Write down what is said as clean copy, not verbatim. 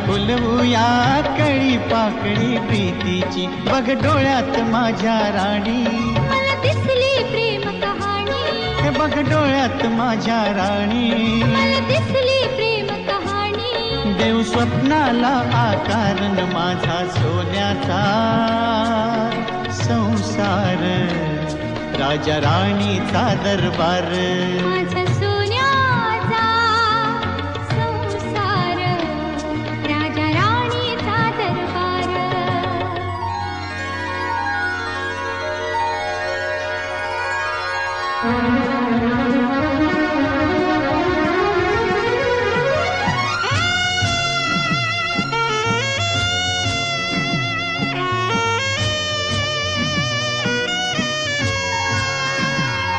फुलवूया कळी पाकळी प्रीतीची, बघ डोळ्यात माझ्या राणी मला दिसली प्रेम कहाणी, हे बघ डोळ्यात माझ्या राणी मला दिसली प्रेम कहाणी. देव स्वप्नाला आकार न माझा सोन्याचा संसार, राजा राणीचा दरबार. माझा सोन्याचा संसार, राजा राणीचा दरबार. Thank you.